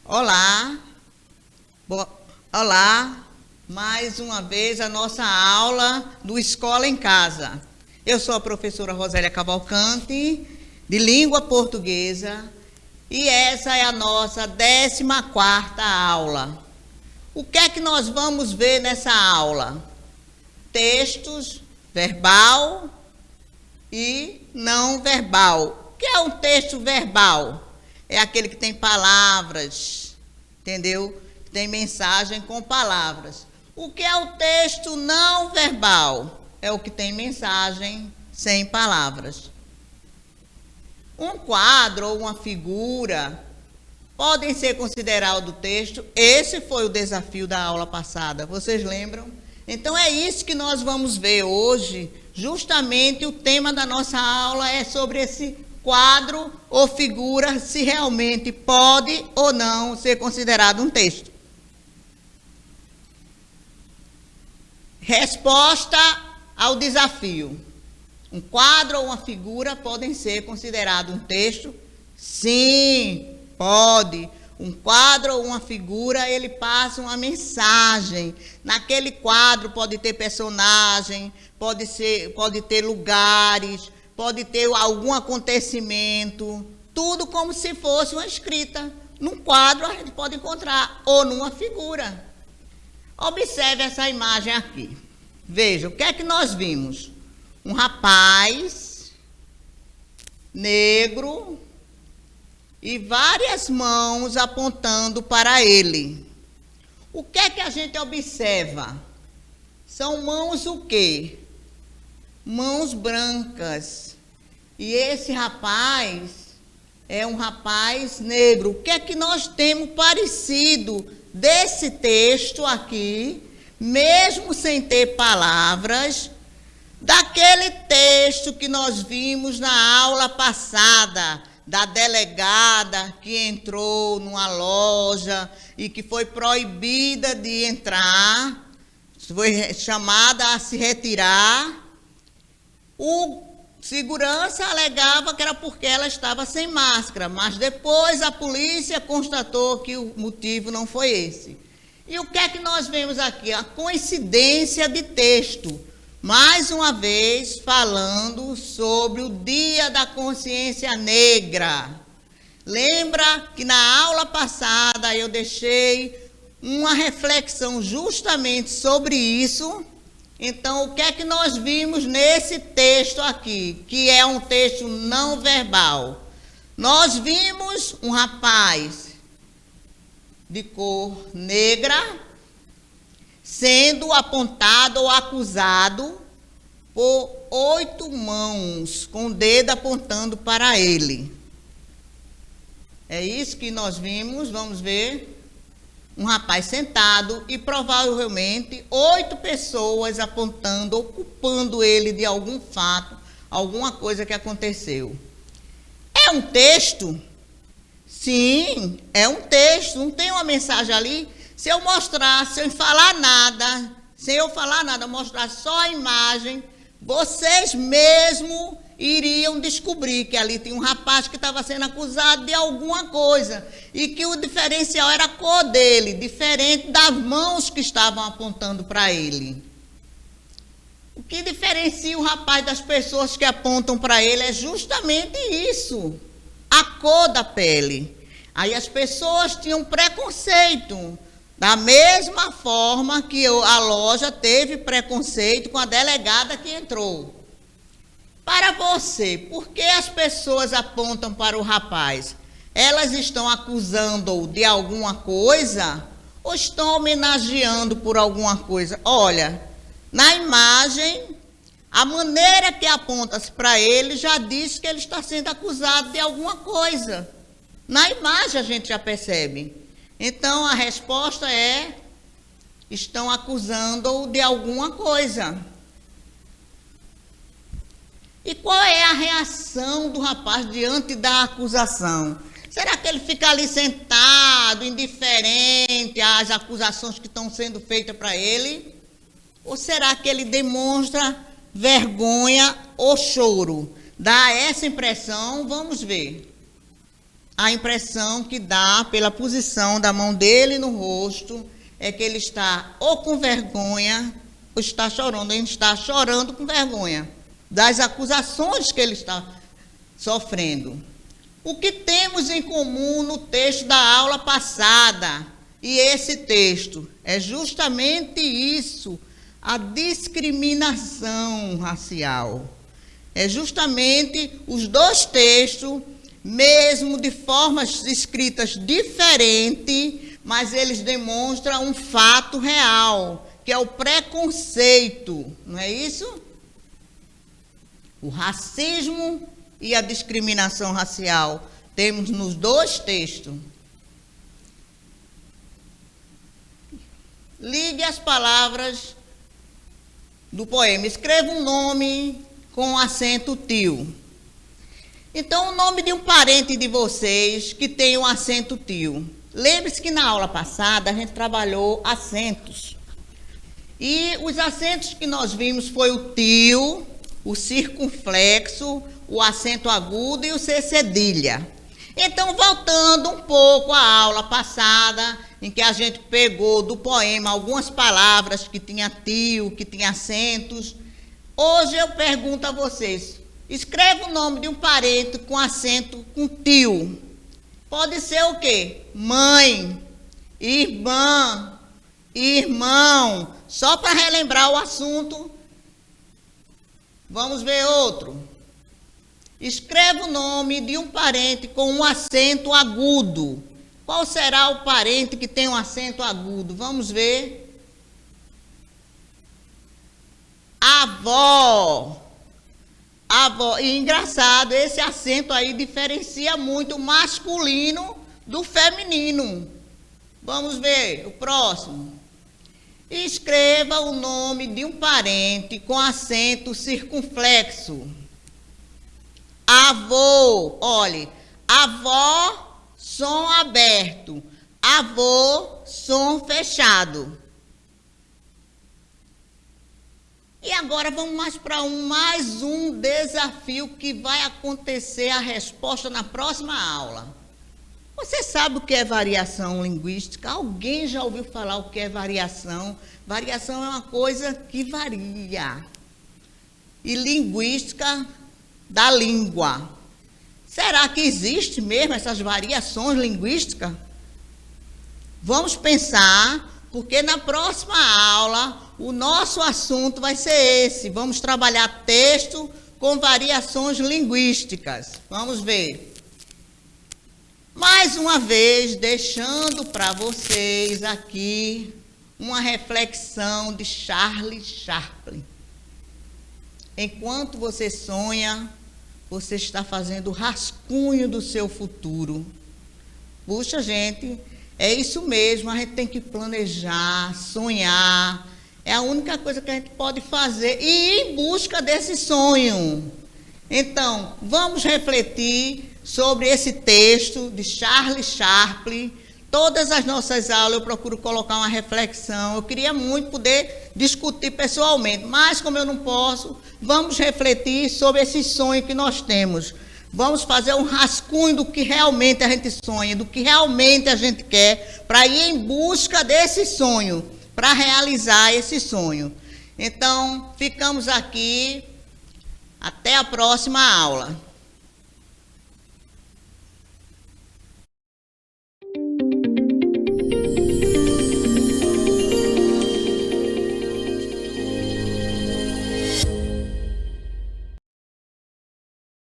Olá, olá, mais uma vez a nossa aula do Escola em Casa. Eu sou a professora Rosélia Cavalcante, de Língua Portuguesa, e essa é a nossa 14ª aula. O que é que nós vamos ver nessa aula? Textos verbal e não verbal. O que é um texto verbal? É aquele que tem palavras, entendeu? Tem mensagem com palavras. O que é o texto não verbal? É o que tem mensagem sem palavras. Um quadro ou uma figura podem ser considerados texto. Esse foi o desafio da aula passada, vocês lembram? Então é isso que nós vamos ver hoje. Justamente o tema da nossa aula é sobre esse quadro ou figura, se realmente pode ou não ser considerado um texto. Resposta ao desafio. Um quadro ou uma figura podem ser considerados um texto? Sim, pode. Um quadro ou uma figura, ele passa uma mensagem. Naquele quadro pode ter personagem, pode ter lugares, pode ter algum acontecimento, tudo como se fosse uma escrita. Num quadro a gente pode encontrar, ou numa figura. Observe essa imagem aqui. Veja, o que é que nós vimos? Um rapaz negro e várias mãos apontando para ele. O que é que a gente observa? São mãos o quê? Mãos brancas. E esse rapaz é um rapaz negro. O que é que nós temos parecido desse texto aqui, mesmo sem ter palavras, daquele texto que nós vimos na aula passada, da delegada que entrou numa loja e que foi proibida de entrar, foi chamada a se retirar. O segurança alegava que era porque ela estava sem máscara, mas depois a polícia constatou que o motivo não foi esse. E o que é que nós vemos aqui? A coincidência de texto. Mais uma vez falando sobre o Dia da Consciência Negra. Lembra que na aula passada eu deixei uma reflexão justamente sobre isso? Então, o que é que nós vimos nesse texto aqui, que é um texto não verbal? Nós vimos um rapaz de cor negra sendo apontado ou acusado por 8 mãos, com o dedo apontando para ele. É isso que nós vimos, vamos ver. Um rapaz sentado e provavelmente 8 pessoas apontando, ocupando ele de algum fato, alguma coisa que aconteceu. É um texto? Sim, é um texto. Não tem uma mensagem ali? Se eu mostrar, sem falar nada, mostrar só a imagem, vocês mesmo iriam descobrir que ali tinha um rapaz que estava sendo acusado de alguma coisa e que o diferencial era a cor dele, diferente das mãos que estavam apontando para ele. O que diferencia o rapaz das pessoas que apontam para ele é justamente isso, a cor da pele. Aí as pessoas tinham preconceito, da mesma forma que a loja teve preconceito com a delegada que entrou. Para você, por que as pessoas apontam para o rapaz? Elas estão acusando-o de alguma coisa ou estão homenageando por alguma coisa? Olha, na imagem, a maneira que aponta-se para ele já diz que ele está sendo acusado de alguma coisa. Na imagem a gente já percebe. Então a resposta é: estão acusando-o de alguma coisa. E qual é a reação do rapaz diante da acusação? Será que ele fica ali sentado, indiferente às acusações que estão sendo feitas para ele? Ou será que ele demonstra vergonha ou choro? Dá essa impressão? Vamos ver. a impressão que dá pela posição da mão dele no rosto é que ele está ou com vergonha ou está chorando. Ele está chorando com vergonha das acusações que ele está sofrendo. O que temos em comum no texto da aula passada e esse texto? É justamente isso, a discriminação racial. É justamente os dois textos, mesmo de formas escritas diferentes, mas eles demonstram um fato real, que é o preconceito, não é isso? O racismo e a discriminação racial temos nos dois textos. Ligue as palavras do poema. Escreva um nome com acento tio. Então, o nome de um parente de vocês que tem um acento tio. Lembre-se que na aula passada a gente trabalhou acentos. E os acentos que nós vimos foi o tio, o circunflexo, o acento agudo e o C cedilha. Então, voltando um pouco à aula passada, em que a gente pegou do poema algumas palavras que tinha tio, que tinha acentos, hoje eu pergunto a vocês, escreva o nome de um parente com acento com tio. Pode ser o quê? Mãe, irmã, irmão. Só para relembrar o assunto, vamos ver outro. Escreva o nome de um parente com um acento agudo. Qual será o parente que tem um acento agudo? Vamos ver. Avó. Avó. E engraçado, esse acento aí diferencia muito o masculino do feminino. Vamos ver o próximo. Escreva o nome de um parente com acento circunflexo. Avô. Olhe, avó, som aberto. Avô, som fechado. E agora vamos para mais um desafio que vai acontecer a resposta na próxima aula. Você sabe o que é variação linguística? Alguém já ouviu falar o que é variação? Variação é uma coisa que varia. E linguística da língua. Será que existe mesmo essas variações linguísticas? Vamos pensar, porque na próxima aula o nosso assunto vai ser esse. Vamos trabalhar texto com variações linguísticas. Vamos ver. Mais uma vez, deixando para vocês aqui uma reflexão de Charles Chaplin. Enquanto você sonha, você está fazendo o rascunho do seu futuro. Puxa, gente, é isso mesmo, a gente tem que planejar, sonhar. É a única coisa que a gente pode fazer e ir em busca desse sonho. Então, vamos refletir sobre esse texto de Charles Chaplin. Todas as nossas aulas eu procuro colocar uma reflexão. Eu queria muito poder discutir pessoalmente, mas como eu não posso, vamos refletir sobre esse sonho que nós temos. Vamos fazer um rascunho do que realmente a gente sonha, do que realmente a gente quer, para ir em busca desse sonho, para realizar esse sonho. Então, ficamos aqui. Até a próxima aula.